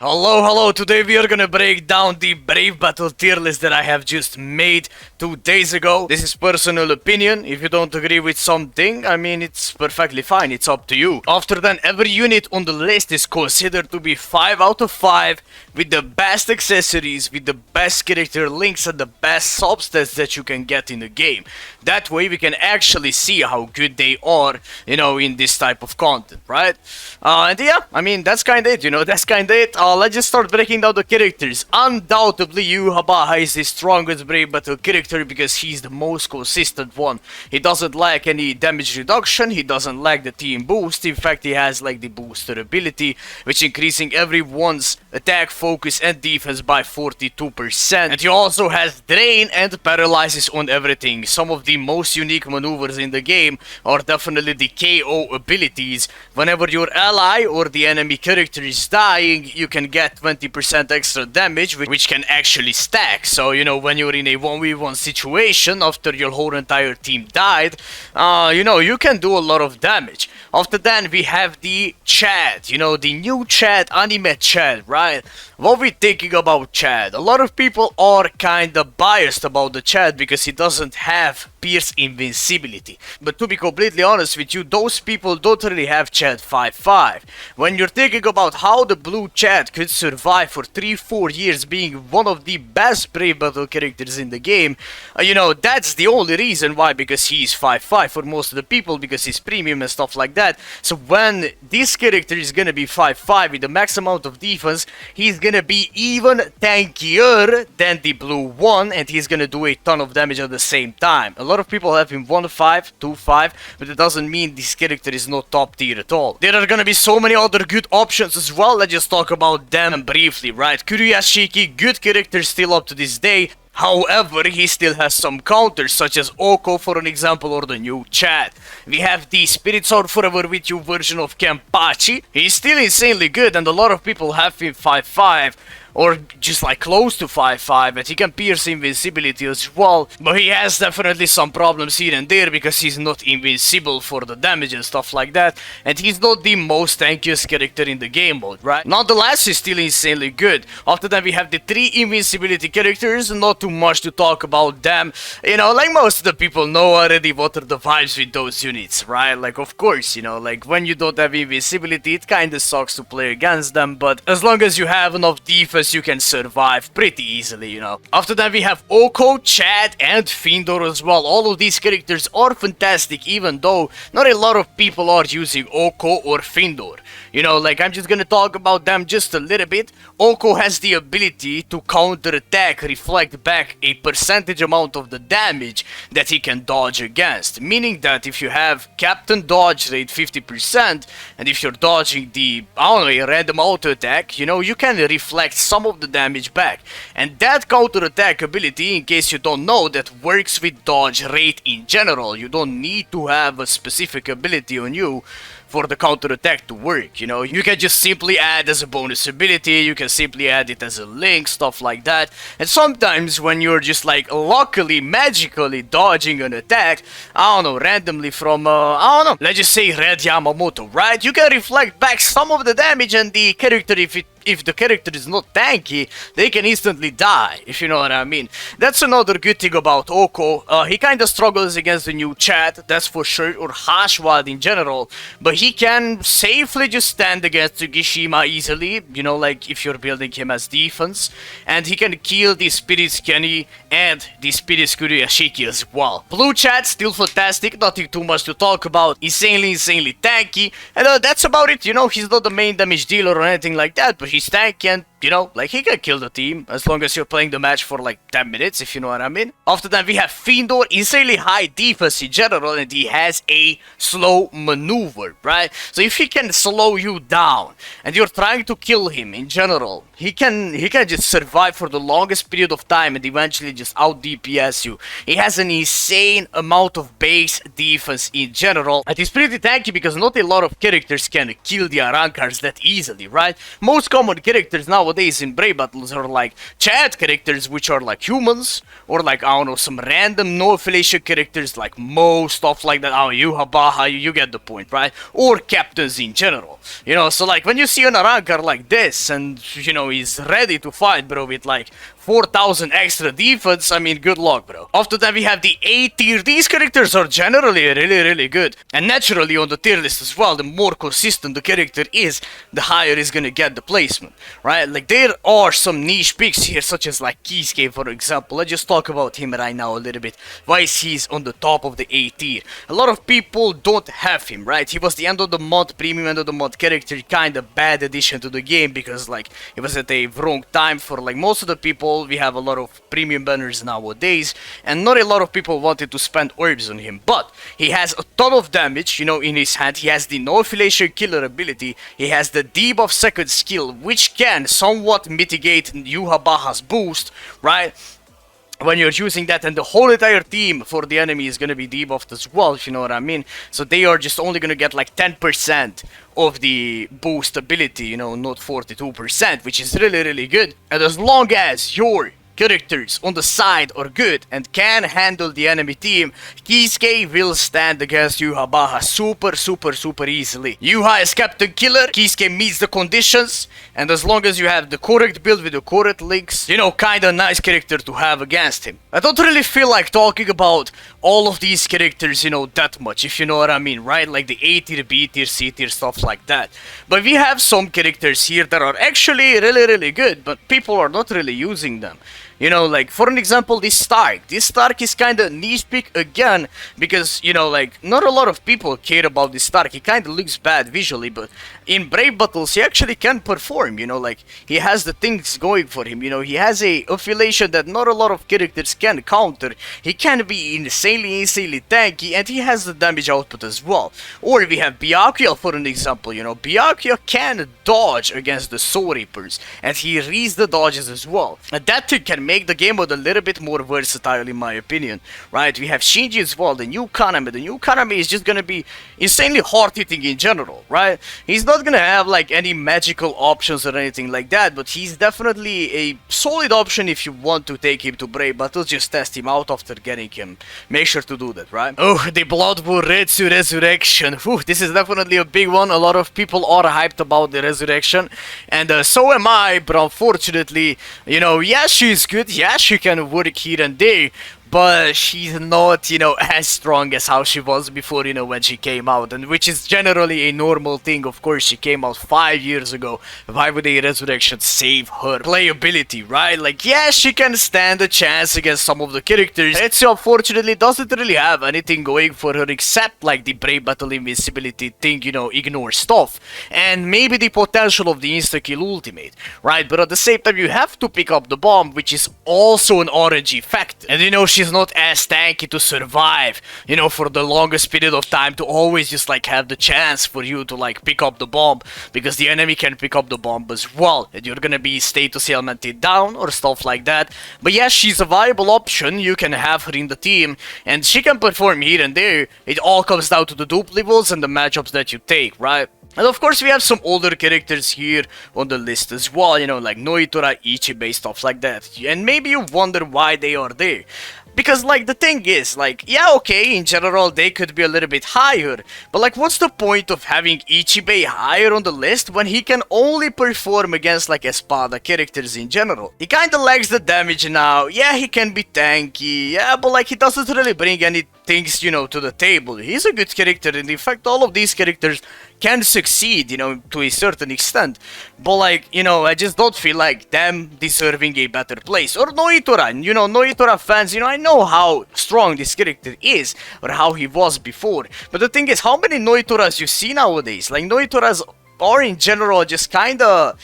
Hello, today we are gonna break down the Brave Battle tier list that I have just made 2 days ago. This is personal opinion. If you don't agree with something, I mean, it's perfectly fine, it's up to you. After that, every unit on the list is considered to be 5 out of 5, with the best accessories, with the best character links and the best substats that you can get in the game. That way we can actually see how good they are, in this type of content, right? And yeah, I mean, that's kinda it, that's kinda it. Let's just start breaking down the characters. Undoubtedly, Yhwach is the strongest Brave Battle character because he's the most consistent one. He doesn't lack any damage reduction, he doesn't lack the team boost. In fact, he has like the booster ability, which increasing everyone's attack, focus and defense by 42%. And he also has drain and paralyzes on everything. Some of the most unique maneuvers in the game are definitely the KO abilities. Whenever your ally or the enemy character is dying, you can get 20% extra damage, which can actually stack. So, when you're in a 1v1 situation after your whole entire team died, you can do a lot of damage. After that, we have the Chad, the new Chad, anime Chad, right? What we thinking about Chad? A lot of people are kinda biased about the Chad because he doesn't have Pierce Invincibility. But to be completely honest with you, those people don't really have Chad 5-5. When you're thinking about how the blue Chad could survive for 3-4 years being one of the best Brave Battle characters in the game, that's the only reason why, because he's 5-5 for most of the people, because he's premium and stuff like that. So when this character is gonna be 5-5 with the max amount of defense, he's gonna be even tankier than the blue one, and he's gonna do a ton of damage at the same time. A lot of people have him 1-5, 2-5, but it doesn't mean this character is not top tier at all. There are gonna be so many other good options as well. Let's just talk about them briefly, right? Kuruyashiki, good character still up to this day. However, he still has some counters, such as Ouko for an example, or the new Chad. We have the Spirits Are Forever With You version of Kenpachi. He's still insanely good, and a lot of people have him 5-5. Or just like close to 5-5, and he can pierce invincibility as well, but he has definitely some problems here and there because he's not invincible for the damage and stuff like that, and he's not the most tankiest character in the game mode, right? Nonetheless, he's still insanely good. After that, we have the 3 invincibility characters, not too much to talk about them. Like most of the people know already what are the vibes with those units, right? Like, of course, like when you don't have invincibility, it kinda sucks to play against them, but as long as you have enough defense, you can survive pretty easily, After that, we have Ouko, Chad, and Findorr as well. All of these characters are fantastic, even though not a lot of people are using Ouko or Findorr. Like, I'm just gonna talk about them just a little bit. Ouko has the ability to counter-attack, reflect back a percentage amount of the damage that he can dodge against. Meaning that if you have Captain Dodge rate 50%, and if you're dodging the, a random auto-attack, you can reflect some of the damage back. And that counter-attack ability, in case you don't know, that works with dodge rate in general. You don't need to have a specific ability on you for the counter-attack to work, You can just simply add as a bonus ability, you can simply add it as a link, stuff like that. And sometimes when you're just like luckily, magically dodging an attack, randomly from, let's just say Red Yamamoto, right? You can reflect back some of the damage, and the character, if the character is not tanky, they can instantly die, if you know what I mean. That's another good thing about Ouko. He kinda struggles against the new Chad, that's for sure, or Hashwad in general, but he can safely just stand against Tsugishima easily, like if you're building him as defense, and he can kill the Spirits Kenny and the Spirits Kuruyashiki as well. Blue Chad, still fantastic, nothing too much to talk about, insanely tanky, and that's about it, he's not the main damage dealer or anything like that, but he's tanky and, like he can kill the team as long as you're playing the match for like 10 minutes, if you know what I mean. After that, we have Findorr, insanely high defense in general, and he has a slow maneuver, right? So if he can slow you down and you're trying to kill him in general, he can just survive for the longest period of time and eventually just out DPS you. He has an insane amount of base defense in general, and he's pretty tanky because not a lot of characters can kill the Arankars that easily, right? Most common characters nowadays nowadays in Brave Battles are like Chad characters, which are like humans, or like, I don't know, some random no affiliation characters like Mo, stuff like that. Oh, Yhwach, you get the point, right? Or captains in general, you know. So like when you see an Arankar like this, and you know he's ready to fight, bro, with like 4,000 extra defense, I mean, good luck, bro. After that, we have the A tier. These characters are generally really good. And naturally, on the tier list as well, the more consistent the character is, the higher is gonna get the placement, right? Like, there are some niche picks here, such as like Kisuke, for example. Let's just talk about him right now a little bit. Why is he's on the top of the A tier? A lot of people don't have him, right? He was the end of the month, premium end of the month character, kind of bad addition to the game, because like, it was at a wrong time for like most of the people. We have a lot of premium banners nowadays, and not a lot of people wanted to spend orbs on him, but he has a ton of damage, you know, in his hand. He has the no affiliation killer ability, he has the debuff second skill, which can somewhat mitigate Yhwach's boost, right? When you're using that, and the whole entire team for the enemy is gonna be debuffed as well, if you know what I mean. So they are just only gonna get like 10% of the boost ability, you know, not 42%, which is really good. And as long as your characters on the side are good and can handle the enemy team, Kisuke will stand against Yhwach super easily. Yhwach is Captain Killer, Kisuke meets the conditions, and as long as you have the correct build with the correct links, you know, kinda nice character to have against him. I don't really feel like talking about all of these characters, you know, that much, if you know what I mean, right? Like the A tier, B tier, C tier, stuff like that. But we have some characters here that are actually really good, but people are not really using them. You know, like, for an example, this Stark. This Stark is kinda niche pick again, because, you know, like, not a lot of people care about this Stark. He kinda looks bad visually, but in Brave Battles, he actually can perform, you know, like, he has the things going for him, you know, he has a affiliation that not a lot of characters can counter. He can be insanely tanky, and he has the damage output as well. Or we have Byakuya, for an example, you know, Byakuya can dodge against the Soul Reapers, and he reads the dodges as well. And that thing can make the game mode a little bit more versatile, in my opinion, right? We have Shinji as well, the new Kaname. The new Kaname is just gonna be insanely hard-hitting in general, right? He's not gonna have like any magical options or anything like that, but he's definitely a solid option if you want to take him to Brave Battles. Just test him out after getting him. Make sure to do that, right? Oh, the Tybw Retsu resurrection. Whew, this is definitely a big one. A lot of people are hyped about the resurrection, and so am I, but unfortunately, you know, yeah, she's good. Yeah, she can work here and there, but she's not, you know, as strong as how she was before, you know, when she came out, and which is generally a normal thing. Of course, she came out 5 years ago. Why would a resurrection save her playability, right? Like, yeah, she can stand a chance against some of the characters. Retsu, unfortunately, doesn't really have anything going for her except, like, the Brave Battle Invincibility thing, you know, ignore stuff, and maybe the potential of the insta-kill ultimate, right? But at the same time, you have to pick up the bomb, which is also an RNG factor, and you know, she's not as tanky to survive, you know, for the longest period of time, to always just like have the chance for you to like pick up the bomb, because the enemy can pick up the bomb as well, and you're gonna be status ailmented down or stuff like that. But yes, she's a viable option. You can have her in the team, and she can perform here and there. It all comes down to the dupe levels and the matchups that you take, right? And of course, we have some older characters here on the list as well, you know, like Nnoitora, Ichibei, stuff like that. And maybe you wonder why they are there. Because, like, the thing is, like, yeah, okay, in general, they could be a little bit higher, but, like, what's the point of having Ichibei higher on the list when he can only perform against, like, Espada characters in general? He kinda lacks the damage now. Yeah, he can be tanky, yeah, but, like, he doesn't really bring any things, you know, to the table. He's a good character, and in fact, all of these characters can succeed, you know, to a certain extent. But, like, you know, I just don't feel like them deserving a better place. Or Nnoitora, you know, Nnoitora fans, you know, I know how strong this character is, or how he was before. But the thing is, how many Nnoitoras you see nowadays? Like, Nnoitoras are in general just kinda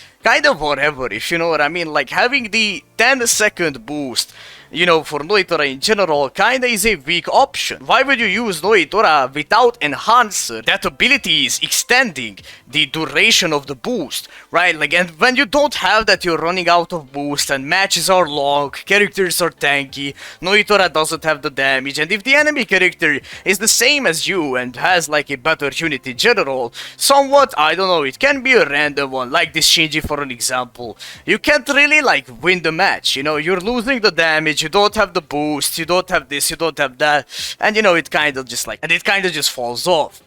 whatever, if you know what I mean. Like, having the 10-second boost you know, for Nnoitora in general, kinda is a weak option. Why would you use Nnoitora without Enhancer? That ability is extending the duration of the boost, right? Like, and when you don't have that, you're running out of boost, and matches are long, characters are tanky, Nnoitora doesn't have the damage, and if the enemy character is the same as you and has like a better unit in general, somewhat, I don't know, it can be a random one, like this Shinji for an example. You can't really like win the match, you know, you're losing the damage, you don't have the boost, you don't have this, you don't have that, and you know, it kind of just falls off.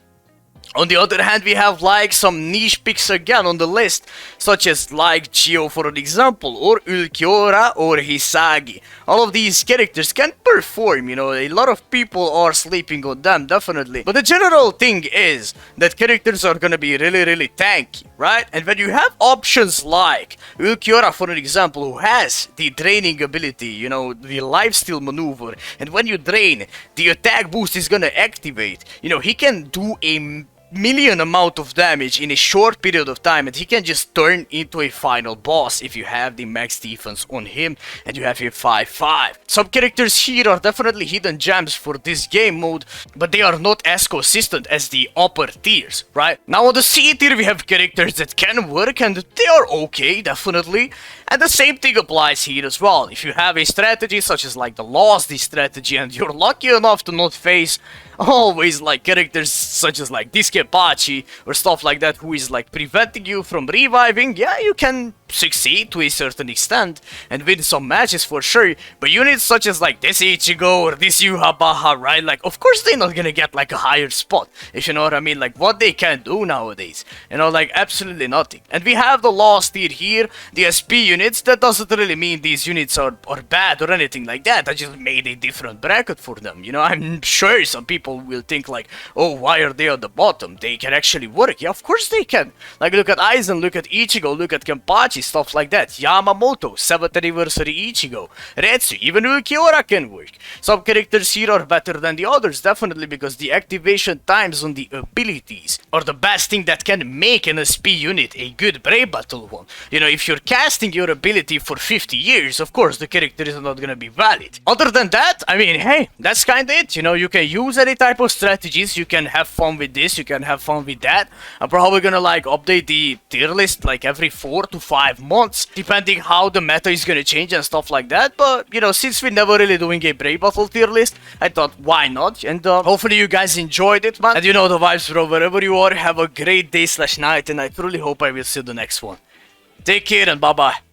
On the other hand, we have like some niche picks again on the list, such as like Gio for an example, or Ulquiorra or Hisagi. All of these characters can perform, you know, a lot of people are sleeping on them, definitely. But the general thing is that characters are gonna be really tanky, right? And when you have options like Ulquiorra for an example, who has the draining ability, you know, the lifesteal maneuver, and when you drain, the attack boost is gonna activate, you know, he can do a million amount of damage in a short period of time, and he can just turn into a final boss if you have the max defense on him and you have a 5-5. Some characters here are definitely hidden gems for this game mode, but they are not as consistent as the upper tiers, right? Now on the C tier we have characters that can work and they are okay, definitely. And the same thing applies here as well. If you have a strategy such as like the Lost strategy and you're lucky enough to not face always like characters such as like this Kenpachi or stuff like that who is like preventing you from reviving, yeah, you can succeed to a certain extent and win some matches for sure. But units such as like this Ichigo or this Yhwach, right, like of course they're not gonna get like a higher spot, if you know what I mean, like what they can do nowadays, you know, like absolutely nothing. And we have the Lost tier here, the SP units. That doesn't really mean these units are bad or anything like that. I just made a different bracket for them, you know. I'm sure some people will think like, oh, why are they on the bottom? They can actually work. Yeah, of course they can. Like look at Aizen, look at Ichigo, look at Kenpachi, stuff like that. Yamamoto, 7th anniversary Ichigo, Retsu, even Ulquiorra can work. Some characters here are better than the others, definitely, because the activation times on the abilities are the best thing that can make an SP unit a good Brave Battle one. You know, if you're casting your ability for 50 years, of course the character is not gonna be valid. Other than that, I mean, hey, that's kinda it, you know. You can use any type of strategies, you can have fun with this, you can have fun with that. I'm probably gonna like update the tier list like every 4 to 5 months, depending how the meta is gonna change and stuff like that. But you know, since we're never really doing a Brave Battle tier list, I thought why not. And hopefully you guys enjoyed it, man. And you know the vibes, bro. Wherever you are, have a great day/night, and I truly hope I will see you the next one. Take care and bye bye.